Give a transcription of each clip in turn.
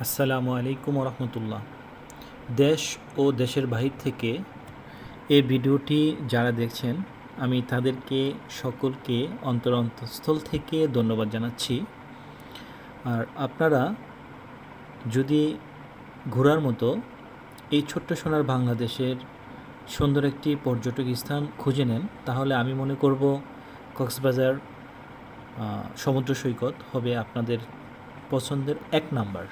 আসসালামু আলাইকুম রহমতুল্লাহ। দেশ ও দেশের বাহির থেকে এই ভিডিওটি যারা দেখছেন, আমি তাদেরকে সকলকে অন্তঃস্থল থেকে ধন্যবাদ জানাচ্ছি। আর আপনারা যদি ঘোরার মতো এই ছোট্ট সোনার বাংলাদেশের সুন্দর একটি পর্যটক স্থান খুঁজে নেন, তাহলে আমি মনে করব কক্সবাজার সমুদ্র সৈকত হবে আপনাদের পছন্দের এক নাম্বার।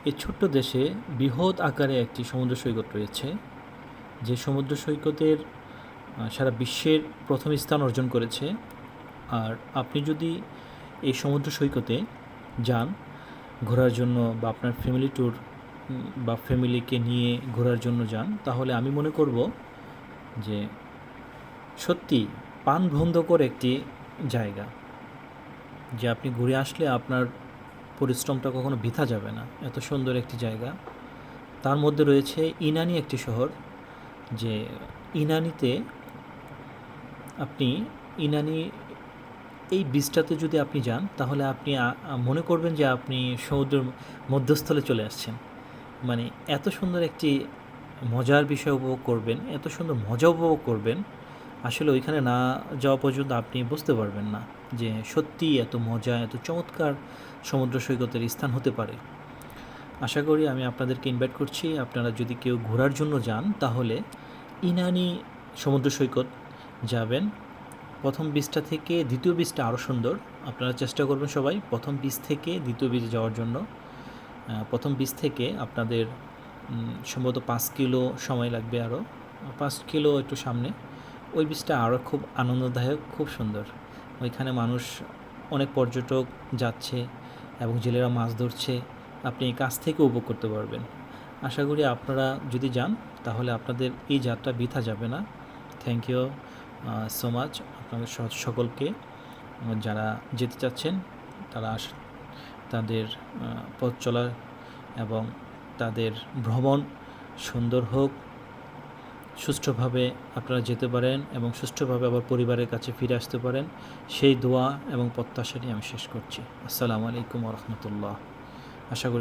এই ছোট্ট দেশে বৃহৎ আকারে একটি সমুদ্র সৈকত রয়েছে, যে সমুদ্র সৈকতের সারা বিশ্বের প্রথম স্থান অর্জন করেছে। আর আপনি যদি এই সমুদ্র সৈকতে যান ঘোরার জন্য, বা আপনার ফ্যামিলি ট্যুর বা ফ্যামিলিকে নিয়ে ঘোরার জন্য যান, তাহলে আমি মনে করব যে সত্যি প্রাণবন্ধকর একটি জায়গা, যে আপনি ঘুরে আসলে আপনার পরিশ্রমটা কখনো বৃথা যাবে না। এত সুন্দর একটি জায়গা। তার মধ্যে রয়েছে ইনানি একটি শহর, যে ইনানিতে আপনি ইনানি এই বিচটাতে যদি আপনি যান, তাহলে আপনি মনে করবেন যে আপনি সমুদ্রের মধ্যস্থলে চলে আসছেন। মানে এত সুন্দর একটি মজার বিষয় উপভোগ করবেন, এত সুন্দর মজা উপভোগ করবেন, আসলে ওইখানে না যাওয়া পর্যন্ত আপনি বুঝতে পারবেন না যে সত্যি এত মজা, এত চমৎকার সমুদ্র সৈকতের স্থান হতে পারে। আশা করি আমি আপনাদেরকে ইনভাইট করছি, আপনারা যদি কেউ ঘোরার জন্য যান তাহলে ইনানি সমুদ্র সৈকত যাবেন। প্রথম বিচটা থেকে দ্বিতীয় বিচটা আরও সুন্দর। আপনারা চেষ্টা করবেন সবাই প্রথম বিচ থেকে দ্বিতীয় বিচে যাওয়ার জন্য। প্রথম বিচ থেকে আপনাদের সম্ভবত 5 কিলো সময় লাগবে, আরও 5 কিলো একটু সামনে। ওই বিচটা আরও খুব আনন্দদায়ক, খুব সুন্দর। ওইখানে মানুষ, অনেক পর্যটক যাচ্ছে এবং জেলেরা মাছ ধরছে, আপনি কাছ থেকে উপভোগ করতে পারবেন। আশা করি আপনারা যদি যান তাহলে আপনাদের এই যাত্রা বৃথা যাবে না। থ্যাংক ইউ সো মাচ আপনাদের সকলকে। যারা যেতে চাচ্ছেন তারা তাদের পথ চলা এবং তাদের ভ্রমণ সুন্দর হোক, সুষ্ঠুভাবে আপনারা যেতে পারেন এবং সুষ্ঠুভাবে আবার পরিবারের কাছে ফিরে আসতে পারেন, সেই দোয়া এবং প্রত্যাশা নিয়ে আমি শেষ করছি। আসসালামু আলাইকুম রহমতুল্লাহ। আশা করি